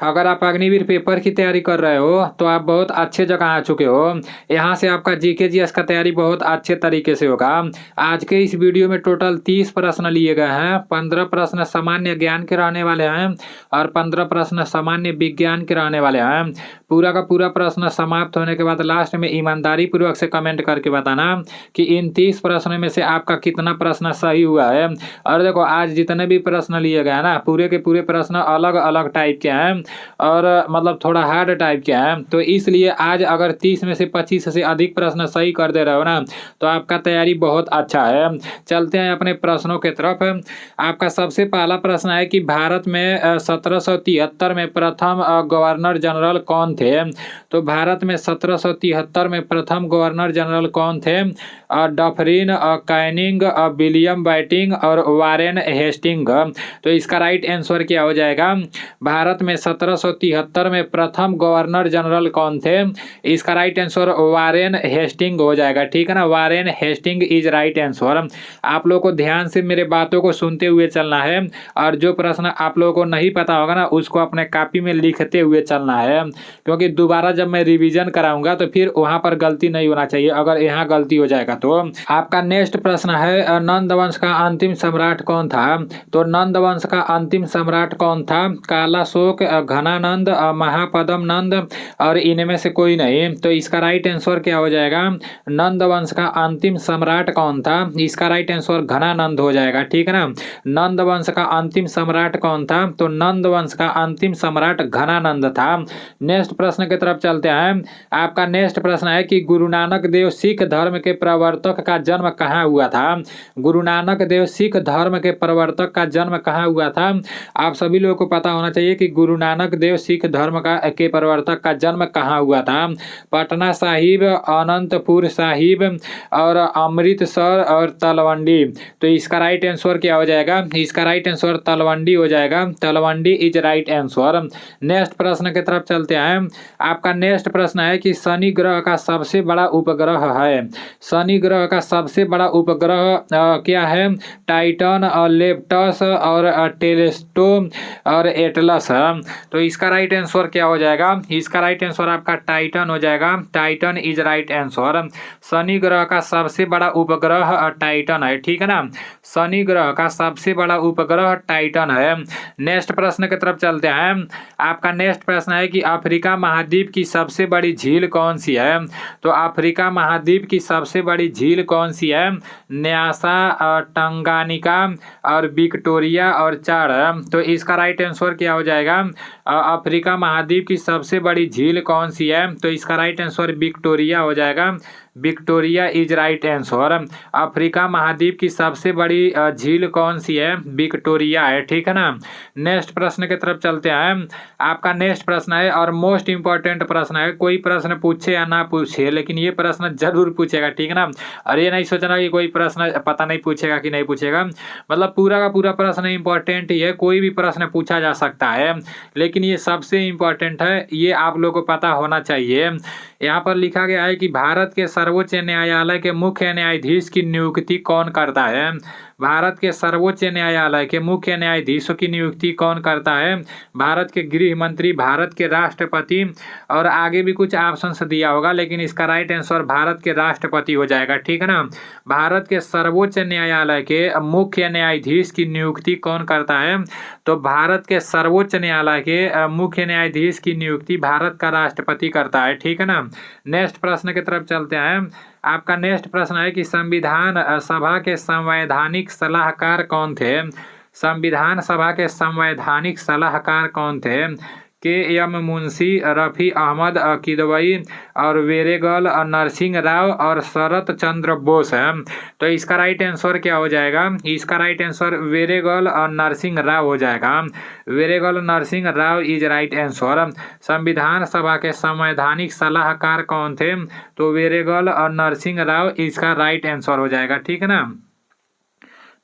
अगर आप अग्निवीर पेपर की तैयारी कर रहे हो तो आप बहुत अच्छे जगह आ चुके हो। यहाँ से आपका जीके जीएस का तैयारी बहुत अच्छे तरीके से होगा। आज के इस वीडियो में टोटल 30 प्रश्न लिए गए हैं। 15 प्रश्न सामान्य ज्ञान के रहने वाले हैं और 15 प्रश्न सामान्य विज्ञान के रहने वाले हैं। पूरा का पूरा प्रश्न समाप्त होने के बाद लास्ट में ईमानदारी पूर्वक से कमेंट करके बताना कि इन 30 प्रश्नों में से आपका कितना प्रश्न सही हुआ है। और देखो, आज जितने भी प्रश्न लिए गए ना, पूरे के पूरे प्रश्न अलग अलग टाइप के हैं और मतलब थोड़ा हार्ड टाइप के हैं। तो इसलिए आज अगर 30 में से 25 से अधिक प्रश्न सही कर दे रहे हो ना, तो आपका तैयारी बहुत अच्छा है। चलते हैं अपने प्रश्नों के तरफ। आपका सबसे पहला प्रश्न है कि भारत में 1773 में प्रथम गवर्नर जनरल कौन थे। तो भारत में 1773 में प्रथम गवर्नर जनरल कौन थे? डफरिन, कैनिंग, विलियम बेंटिंक और वारेन हेस्टिंग। तो इसका राइट आंसर क्या हो जाएगा? भारत में 1773 में प्रथम गवर्नर जनरल कौन थे? इसका राइट आंसर वारेन हेस्टिंग हो जाएगा। ठीक है ना, Warren Hastings is right answer. आप लोगों को ध्यान से मेरे बातों को सुनते हुए चलना है और जो प्रश्न आप लोगों को नहीं पता होगा ना, उसको अपने कॉपी में लिखते हुए चलना है, क्योंकि दोबारा जब मैं रिवीजन कराऊंगा तो फिर वहां पर गलती नहीं होना चाहिए। अगर यहाँ गलती हो जाएगा तो आपका नेक्स्ट प्रश्न है नंद वंश का अंतिम सम्राट कौन था? तो नंद वंश का अंतिम सम्राट कौन था? कालाशोक, घनानंद, महापद्म नंद और इनमें से कोई नहीं। तो इसका राइट आंसर क्या हो जाएगा? नंद वंश का अंतिम सम्राट कौन था? इसका राइट आंसर घनानंद हो जाएगा। ठीक है ना, नंद वंश का अंतिम सम्राट कौन था? तो नंद वंश का अंतिम सम्राट घनानंद था। नेक्स्ट प्रश्न की तरफ चलते हैं। आपका नेक्स्ट प्रश्न है कि गुरु नानक देव सिख धर्म के प्रवर्तक का जन्म कहाँ हुआ था? गुरु नानक देव सिख धर्म के प्रवर्तक का जन्म कहाँ हुआ था? आप सभी लोगों को पता होना चाहिए कि गुरु नानक देव सिख धर्म के प्रवर्तक का जन्म कहाँ हुआ था। पटना साहिब, अनंतपुर साहिब और अमृतसर और तलवंडी। तो इसका राइट आंसर क्या हो जाएगा? इसका राइट आंसर तलवंडी हो जाएगा। Talwandi is right answer. Next प्रश्न की तरफ चलते हैं। आपका नेक्स्ट प्रश्न है कि शनि ग्रह का सबसे बड़ा उपग्रह है। शनि ग्रह का सबसे बड़ा उपग्रह क्या है? टाइटन और लेप्टस और टेलेस्टो और एटलस। तो इसका राइट आंसर क्या हो जाएगा? इसका राइट आंसर आपका टाइटन हो जाएगा। Titan is right answer. Shani ग्रह का सबसे बड़ा उपग्रह टाइटन है। ठीक है ना, शनि ग्रह का सबसे बड़ा उपग्रह टाइटन है। नेक्स्ट प्रश्न की तरफ चलते हैं। आपका नेक्स्ट प्रश्न है कि अफ्रीका महाद्वीप की सबसे बड़ी झील कौन सी है? तो अफ्रीका महाद्वीप की सबसे बड़ी झील कौन सी है? न्यासा, टंगानिका और विक्टोरिया और चार। तो इसका राइट आंसर क्या हो जाएगा? अफ्रीका महाद्वीप की सबसे बड़ी झील कौन सी है? तो इसका राइट आंसर विक्टोरिया हो जाएगा। Victoria is right answer. Africa महाद्वीप की सबसे बड़ी झील कौन सी है? विक्टोरिया है। ठीक है ना, नेक्स्ट प्रश्न की तरफ चलते हैं। आपका नेक्स्ट प्रश्न है और मोस्ट इंपॉर्टेंट प्रश्न है। कोई प्रश्न पूछे या ना पूछे, लेकिन ये प्रश्न जरूर पूछेगा। ठीक है ना, और ये नहीं सोचना कि कोई प्रश्न पता नहीं पूछेगा कि नहीं पूछेगा। मतलब पूरा का पूरा प्रश्न इंपॉर्टेंट ही है। कोई भी प्रश्न पूछा जा सकता है, लेकिन ये सबसे इंपॉर्टेंट है, ये आप लोग को पता होना चाहिए। यहाँ पर लिखा गया है कि भारत के सर्वोच्च न्यायालय के मुख्य न्यायाधीश की नियुक्ति कौन करता है? भारत के सर्वोच्च न्यायालय के मुख्य न्यायाधीशों की नियुक्ति कौन करता है? भारत के गृह मंत्री, भारत के राष्ट्रपति और आगे भी कुछ ऑप्शंस दिया होगा, लेकिन इसका राइट आंसर भारत के राष्ट्रपति हो जाएगा। ठीक है ना, भारत के सर्वोच्च न्यायालय के मुख्य न्यायाधीश की नियुक्ति कौन करता है? तो भारत के सर्वोच्च न्यायालय के मुख्य न्यायाधीश की नियुक्ति भारत का राष्ट्रपति करता है। ठीक है ना, नेक्स्ट प्रश्न की तरफ चलते हैं। आपका नेक्स्ट प्रश्न है कि संविधान सभा के संवैधानिक सलाहकार कौन थे? संविधान सभा के संवैधानिक सलाहकार कौन थे? के.एम. मुंशी, रफ़ी अहमद किदवई और वेरेगल नरसिंह राव और शरत चंद्र बोस है। तो इसका राइट आंसर क्या हो जाएगा? इसका राइट आंसर वेरेगल नरसिंह राव हो जाएगा। वेरेगल Narasimha Rao is right answer. संविधान सभा के संवैधानिक सलाहकार कौन थे? तो वेरेगल नरसिंह राव इसका राइट आंसर हो जाएगा। ठीक है ना,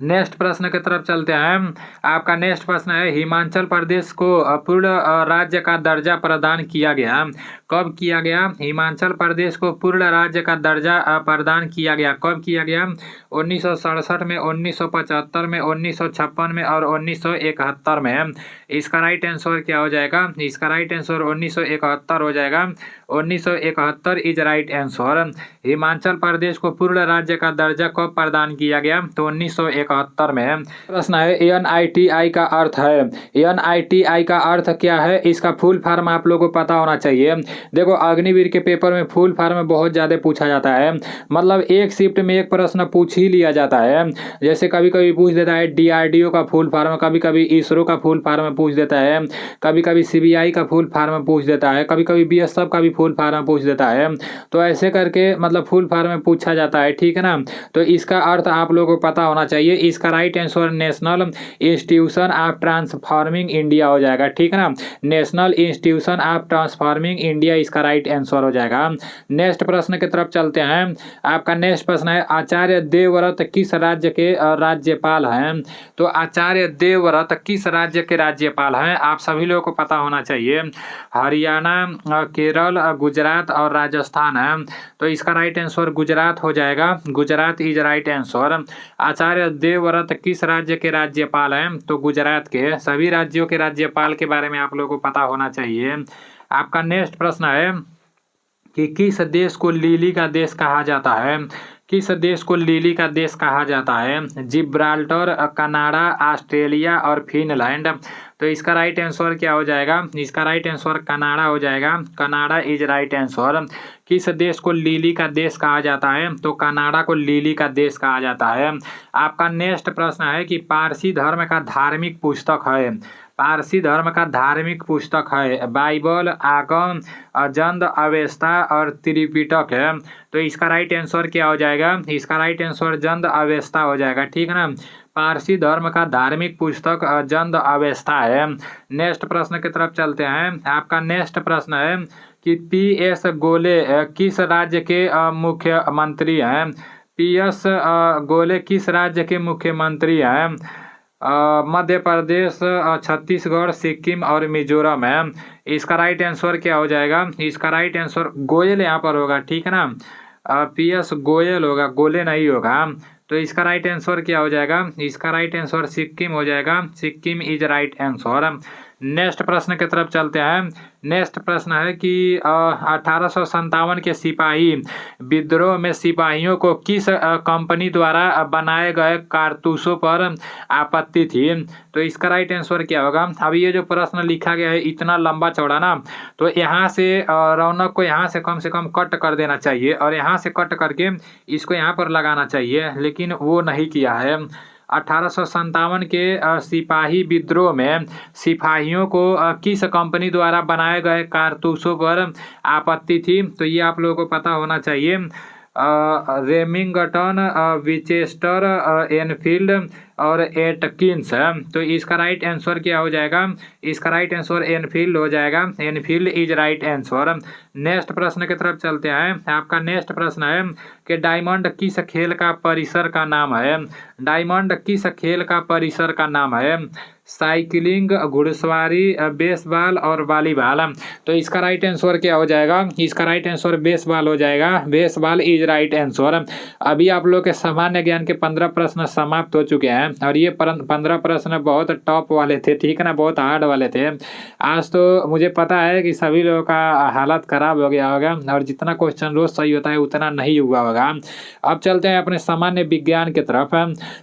नेक्स्ट प्रश्न की तरफ चलते हैं। आपका नेक्स्ट प्रश्न है, हिमाचल प्रदेश को पूर्ण राज्य का दर्जा प्रदान किया गया। कब किया गया? हिमाचल प्रदेश को पूर्ण राज्य का दर्जा प्रदान किया गया। कब किया गया? 1967 में, 1975 में, 1956 में और 1971 में। इसका राइट आंसर क्या हो जाएगा? इसका राइट आंसर 1971 हो जाएगा। 1971 is right answer. Himachal Pradesh को पूर्ण राज्य का दर्जा कब प्रदान किया गया? तो 1971 में। प्रश्न है, NITI का अर्थ है। NITI का अर्थ क्या है? इसका फुल फॉर्म आप लोगों को पता होना चाहिए। देखो, अग्निवीर के पेपर में फुल फॉर्म बहुत ज़्यादा पूछा जाता है, मतलब एक शिफ्ट में एक प्रश्न पूछ ही लिया जाता है। जैसे कभी कभी पूछ देता है DRDO का फुल फॉर्म, कभी कभी ISRO का फुल फॉर्म पूछ देता है, कभी कभी CBI का फुल फॉर्म पूछ देता है, कभी कभी BSF का भी फुल फॉर्म पूछ देता है। तो ऐसे करके मतलब फुल फॉर्म पूछा जाता है, ठीक है ना। तो इसका अर्थ आप लोगों को पता होना चाहिए। इसका right answer national institution of transforming India हो जाएगा, ठीक है ना। National institution of transforming India इसका राइट आंसर हो जाएगा। नेक्स्ट प्रश्न की तरफ चलते हैं। आपका नेक्स्ट प्रश्न है, आचार्य देवव्रत किस राज्य के राज्यपाल हैं? तो आचार्य देवव्रत किस राज्य के राज्यपाल हैं? आप सभी लोगों को पता होना चाहिए। हरियाणा, केरल, गुजरात और राजस्थान है। तो इसका राइट आंसर गुजरात हो जाएगा। Gujarat is right answer. Acharya Devvrat किस राज्य के राज्यपाल हैं? तो गुजरात के। सभी राज्यों के राज्यपाल के बारे में आप लोगों को पता होना चाहिए। आपका नेक्स्ट प्रश्न है कि किस देश को लिली का देश कहा जाता है? किस देश को लिली का देश कहा जाता है? जिब्राल्टर, कनाडा, ऑस्ट्रेलिया और फिनलैंड। तो इसका राइट आंसर क्या हो जाएगा? इसका राइट आंसर कनाडा हो जाएगा। Canada is right answer. किस देश को लिली का देश कहा जाता है? तो कनाडा को लिली का देश कहा जाता है। आपका नेक्स्ट प्रश्न है कि पारसी धर्म का धार्मिक पुस्तक है। पारसी धर्म का धार्मिक पुस्तक है बाइबल, आगम, अजंद, अवेस्ता और त्रिपिटक है। तो इसका राइट आंसर क्या हो जाएगा? इसका राइट आंसर जंद अवेस्ता हो जाएगा, ठीक है ना। पारसी धर्म का धार्मिक पुस्तक जंद अवेस्ता है। नेक्स्ट प्रश्न की तरफ चलते हैं। आपका नेक्स्ट प्रश्न है कि PS गोले किस राज्य के मुख्यमंत्री हैं? PS गोले किस राज्य के मुख्यमंत्री हैं? मध्य प्रदेश, छत्तीसगढ़, सिक्किम और मिजोरम है। इसका राइट आंसर क्या हो जाएगा? इसका राइट आंसर गोयल यहाँ पर होगा, ठीक है ना। PS गोयल होगा, गोले नहीं होगा। तो इसका राइट आंसर क्या हो जाएगा? इसका राइट आंसर सिक्किम हो जाएगा। Sikkim is right answer. Next प्रश्न की तरफ चलते हैं। नेक्स्ट प्रश्न है कि 1857 के सिपाही विद्रोह में सिपाहियों को किस कंपनी द्वारा बनाए गए कारतूसों पर आपत्ति थी? तो इसका राइट आंसर क्या होगा? अभी ये जो प्रश्न लिखा गया है इतना लंबा चौड़ा ना, तो यहाँ से रौनक को यहाँ से कम कट कर देना चाहिए और यहाँ से कट करके इसको यहाँ पर लगाना चाहिए, लेकिन वो नहीं किया है। 1857 के सिपाही विद्रोह में सिपाहियों को किस कंपनी द्वारा बनाए गए कारतूसों पर आपत्ति थी? तो ये आप लोगों को पता होना चाहिए। रेमिंगटन, विचेस्टर, एनफील्ड और एटकिंस है। तो इसका राइट आंसर क्या हो जाएगा? इसका राइट आंसर एनफील्ड हो जाएगा। Enfield is right answer. Next प्रश्न की तरफ चलते हैं। आपका नेक्स्ट प्रश्न है कि डायमंड किस खेल का परिसर का नाम है? डायमंड किस खेल का परिसर का नाम है? साइकिलिंग, घुड़सवारी, बेसबॉल और वॉलीबॉल। तो इसका राइट आंसर क्या हो जाएगा? इसका राइट आंसर बेसबॉल हो जाएगा। Baseball is right answer. अभी आप लोग के सामान्य ज्ञान के 15 प्रश्न समाप्त हो चुके हैं और ये 15 प्रश्न बहुत टॉप वाले थे, ठीक है ना, बहुत हार्ड वाले थे। आज तो मुझे पता है कि सभी लोगों का हालत खराब हो गया होगा और जितना क्वेश्चन रोज सही होता है उतना नहीं हुआ होगा। अब चलते हैं अपने सामान्य विज्ञान की तरफ।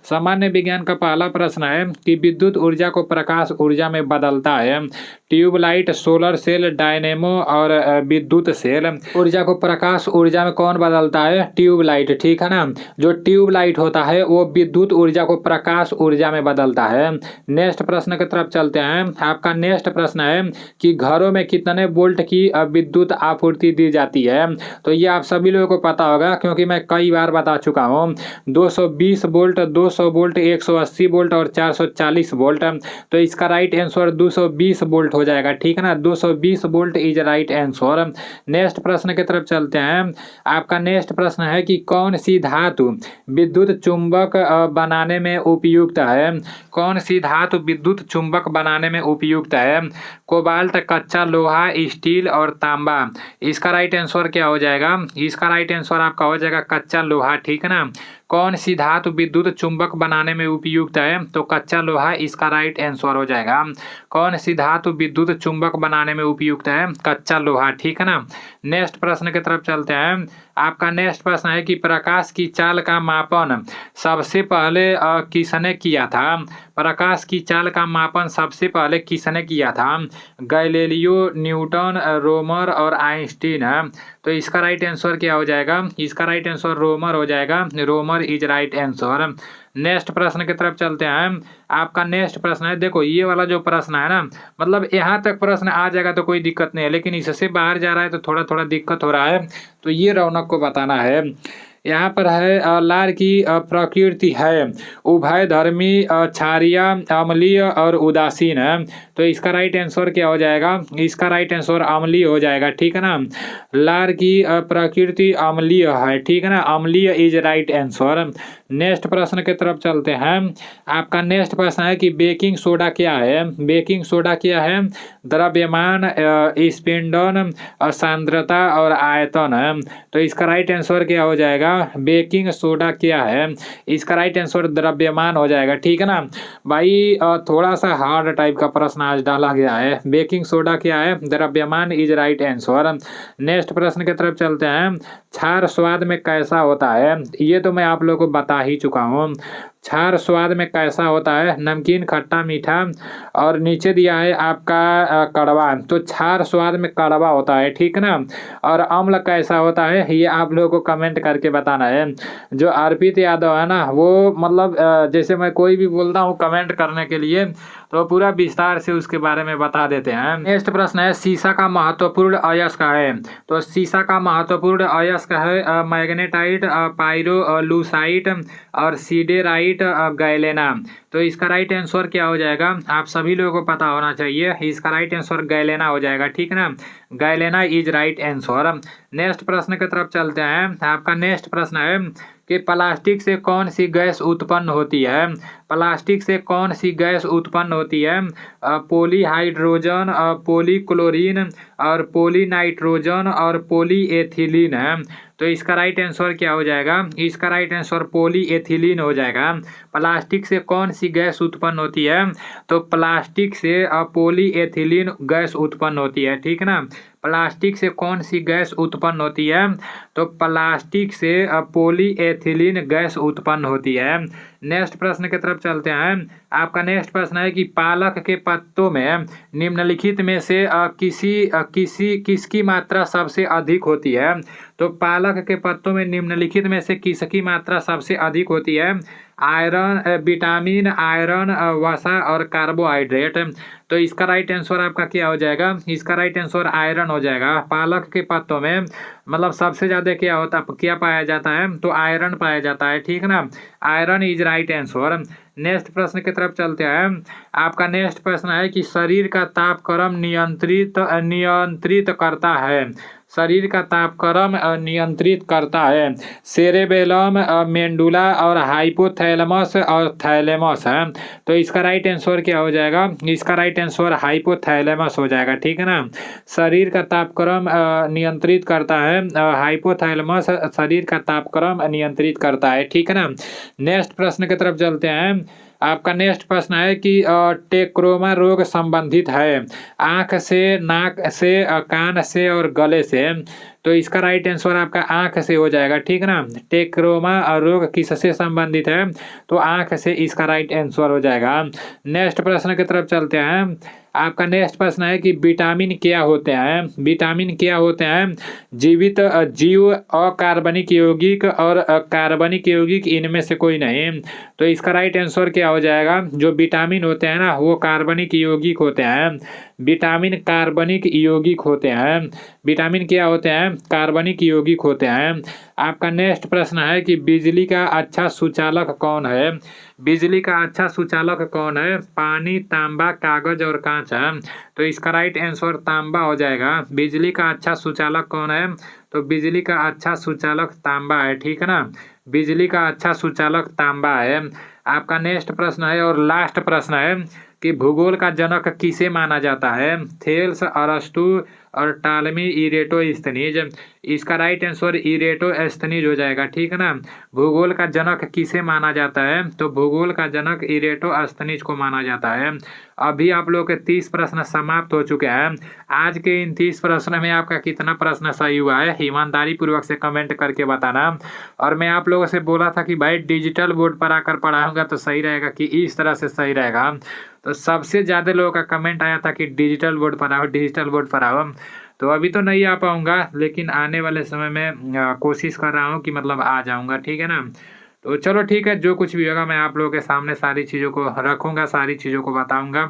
सामान्य विज्ञान का पहला प्रश्न है कि विद्युत ऊर्जा को प्रकाश ऊर्जा में बदलता है ट्यूबलाइट, सोलर सेल, डायनेमो और विद्युत सेल। ऊर्जा को प्रकाश ऊर्जा में कौन बदलता है? ट्यूबलाइट, ठीक है ना। जो ट्यूबलाइट होता है वो विद्युत ऊर्जा को प्रकाश ऊर्जा में बदलता है। नेक्स्ट प्रश्न की तरफ चलते हैं। आपका नेक्स्ट प्रश्न है कि घरों में कितने वोल्ट की विद्युत आपूर्ति दी जाती है? तो ये आप सभी लोगों को पता होगा क्योंकि मैं कई बार बता चुका हूँ। 220 वोल्ट, 200 वोल्ट, 180 वोल्ट और 440 वोल्ट। तो इसका राइट आंसर 220 वोल्ट हो जाएगा, ठीक है ना। 220 volt is right answer. Next प्रश्न की तरफ चलते हैं। आपका नेक्स्ट प्रश्न है कि कौन सी धातु विद्युत चुंबक बनाने में उपयुक्त है? कौन सी धातु विद्युत चुंबक बनाने में उपयुक्त है? कोबाल्ट, कच्चा लोहा, स्टील और तांबा। इसका राइट आंसर क्या हो जाएगा? इसका राइट आंसर आपका हो जाएगा कच्चा लोहा, ठीक है ना। कौन सी धातु विद्युत चुंबक बनाने में उपयुक्त है? तो कच्चा लोहा इसका राइट आंसर हो जाएगा। कौन सी धातु विद्युत चुंबक बनाने में उपयुक्त है? कच्चा लोहा, ठीक है ना। नेक्स्ट प्रश्न की तरफ चलते हैं। आपका नेक्स्ट प्रश्न है कि प्रकाश की चाल का मापन सबसे पहले किसने किया था? प्रकाश की चाल का मापन सबसे पहले किसने किया था? गैलीलियो, न्यूटन, रोमर और आइंस्टीन है। तो इसका राइट आंसर क्या हो जाएगा? इसका राइट आंसर रोमर हो जाएगा। रोमर इज राइट आंसर। नेक्स्ट प्रश्न की तरफ चलते हैं। आपका नेक्स्ट प्रश्न है, देखो ये वाला जो प्रश्न है ना, मतलब यहाँ तक प्रश्न आ जाएगा तो कोई दिक्कत नहीं है, लेकिन इससे बाहर जा रहा है तो थोड़ा थोड़ा दिक्कत हो रहा है, तो ये रौनक को बताना है। यहाँ पर है लार की प्रकृति है उभयधर्मी, क्षारीय, अम्लीय और उदासीन है। तो इसका राइट आंसर क्या हो जाएगा? इसका राइट आंसर अम्लीय हो जाएगा, ठीक है ना। लार की प्रकृति अम्लीय है, ठीक है ना। अम्लीय इज राइट आंसर। नेक्स्ट प्रश्न की तरफ चलते हैं। आपका नेक्स्ट प्रश्न है कि बेकिंग सोडा क्या है? बेकिंग सोडा क्या है? द्रव्यमान, स्पिंडन, सांद्रता और आयतन है। तो इसका राइट आंसर क्या हो जाएगा? बेकिंग सोडा क्या है? इसका राइट आंसर द्रव्यमान हो जाएगा, ठीक है ना। भाई थोड़ा सा हार्ड टाइप का प्रश्न आज डाला गया है। बेकिंग सोडा क्या है? द्रव्यमान इज राइट आंसर। नेक्स्ट प्रश्न की तरफ चलते हैं। क्षार स्वाद में कैसा होता है? ये तो मैं आप लोगों को बता ही चुका हूँ। क्षार स्वाद में कैसा होता है? नमकीन, खट्टा, मीठा और नीचे दिया है आपका कड़वा। तो क्षार स्वाद में कड़वा होता है, ठीक है ना। और अम्ल कैसा होता है ये आप लोगों को कमेंट करके बताना है। जो अर्पित यादव है ना, वो मतलब जैसे मैं कोई भी बोलता हूँ कमेंट करने के लिए तो पूरा विस्तार से उसके बारे में बता देते हैं। नेक्स्ट प्रश्न है, सीसा का महत्वपूर्ण अयस्क है? तो सीसा का महत्वपूर्ण अयस्क है मैग्नेटाइट, पाइरोलूसाइट और सीडेराइट, गैलेना। तो इसका राइट आंसर क्या हो जाएगा? आप सभी लोगों को पता होना चाहिए। इसका राइट आंसर गैलेना हो जाएगा, ठीक है ना। Galena is right answer. Next प्रश्न की तरफ चलते हैं। आपका नेक्स्ट प्रश्न है कि प्लास्टिक से कौन सी गैस उत्पन्न होती है? प्लास्टिक से कौन सी गैस उत्पन्न होती है? पॉलीहाइड्रोजन, पॉलीक्लोरीन और पॉलीनाइट्रोजन और पॉलीएथिलीन है। तो इसका राइट आंसर क्या हो जाएगा? इसका राइट आंसर पॉलीएथिलीन हो जाएगा। प्लास्टिक से कौन सी गैस उत्पन्न होती है? तो प्लास्टिक से पॉलीएथिलीन गैस उत्पन्न होती है, ठीक है ना। प्लास्टिक से कौन सी गैस उत्पन्न होती है? तो प्लास्टिक से पॉलीएथिलीन गैस उत्पन्न होती है। नेक्स्ट प्रश्न की तरफ चलते हैं। आपका नेक्स्ट प्रश्न है कि पालक के पत्तों में निम्नलिखित में से किसकी मात्रा सबसे अधिक होती है? तो पालक के पत्तों में निम्नलिखित में से किसकी मात्रा सबसे अधिक होती है? आयरन, विटामिन, आयरन, वसा और कार्बोहाइड्रेट। तो इसका राइट आंसर आपका क्या हो जाएगा? इसका राइट आंसर आयरन हो जाएगा। पालक के पत्तों में मतलब सबसे ज़्यादा क्या पाया जाता है? तो आयरन पाया जाता है, ठीक है ना। Iron is right answer. Next प्रश्न की तरफ चलते हैं। आपका नेक्स्ट प्रश्न है कि शरीर का तापक्रम नियंत्रित करता है? शरीर का तापक्रम नियंत्रित करता है सेरेबेलम, मेंडुला और हाइपोथैलेमस और थैलेमस है। तो इसका राइट आंसर क्या हो जाएगा? इसका राइट आंसर हाइपोथैलेमस हो जाएगा, ठीक है ना। शरीर का तापक्रम नियंत्रित करता है हाइपोथैलेमस, शरीर का तापक्रम नियंत्रित करता है, ठीक है ना। नेक्स्ट प्रश्न की तरफ चलते हैं। आपका नेक्स्ट प्रश्न है कि टेक्रोमा रोग संबंधित है आँख से, नाक से, कान से और गले से। तो इसका राइट आंसर आपका आँख से हो जाएगा, ठीक है ना। टेक्रोमा रोग किससे संबंधित है? तो आँख से इसका राइट आंसर हो जाएगा। नेक्स्ट प्रश्न की तरफ चलते हैं। आपका नेक्स्ट प्रश्न है कि विटामिन क्या होते हैं? विटामिन क्या होते हैं? जीवित जीव, अकार्बनिक यौगिक और कार्बनिक यौगिक, इनमें से कोई नहीं। तो इसका राइट आंसर क्या हो जाएगा? जो विटामिन होते हैं ना वो कार्बनिक यौगिक होते हैं। विटामिन कार्बनिक यौगिक होते हैं। विटामिन क्या होते हैं? कार्बनिक यौगिक होते हैं। आपका नेक्स्ट प्रश्न है कि बिजली का अच्छा सुचालक कौन है? बिजली का अच्छा सुचालक कौन है? पानी, तांबा, कागज और कांच है। तो इसका राइट आंसर तांबा हो जाएगा। बिजली का अच्छा सुचालक कौन है? तो बिजली का अच्छा सुचालक तांबा है, ठीक है ना। बिजली का अच्छा सुचालक तांबा है। आपका नेक्स्ट प्रश्न है और लास्ट प्रश्न है कि भूगोल का जनक किसे माना जाता है? थेल्स, अरस्तु और टालमी, इरेटोस्थनीज। इसका राइट आंसर इरेटोस्थनीज हो जाएगा, ठीक है ना। भूगोल का जनक किसे माना जाता है? तो भूगोल का जनक इरेटोस्थनीज को माना जाता है। अभी आप लोग के 30 प्रश्न समाप्त हो चुके हैं। आज के इन 30 प्रश्न में आपका कितना प्रश्न सही हुआ है ईमानदारी पूर्वक से कमेंट करके बताना। और मैं आप लोगों से बोला था कि भाई डिजिटल बोर्ड पर आकर पढ़ाऊंगा तो सही रहेगा कि इस तरह से सही रहेगा। तो सबसे ज़्यादा लोगों का कमेंट आया था कि डिजिटल बोर्ड पर आओ, डिजिटल बोर्ड पर आओ। तो अभी तो नहीं आ पाऊंगा, लेकिन आने वाले समय में कोशिश कर रहा हूँ कि मतलब आ जाऊंगा, ठीक है ना। तो चलो ठीक है, जो कुछ भी होगा मैं आप लोगों के सामने सारी चीज़ों को रखूंगा, सारी चीज़ों को बताऊंगा।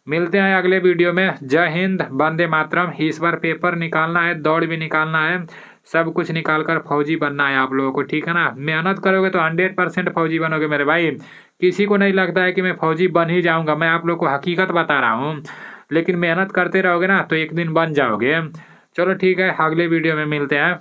मिलते हैं अगले वीडियो में। जय हिंद, वंदे मातरम। इस बार पेपर निकालना है, दौड़ भी निकालना है, सब कुछ निकाल कर फौजी बनना है आप लोगों को, ठीक है ना। मेहनत करोगे तो 100% फौजी बनोगे मेरे भाई। किसी को नहीं लगता है कि मैं फौजी बन ही जाऊंगा, मैं आप लोग को हकीकत बता रहा हूँ। लेकिन मेहनत करते रहोगे ना तो एक दिन बन जाओगे। चलो ठीक है, अगले वीडियो में मिलते हैं।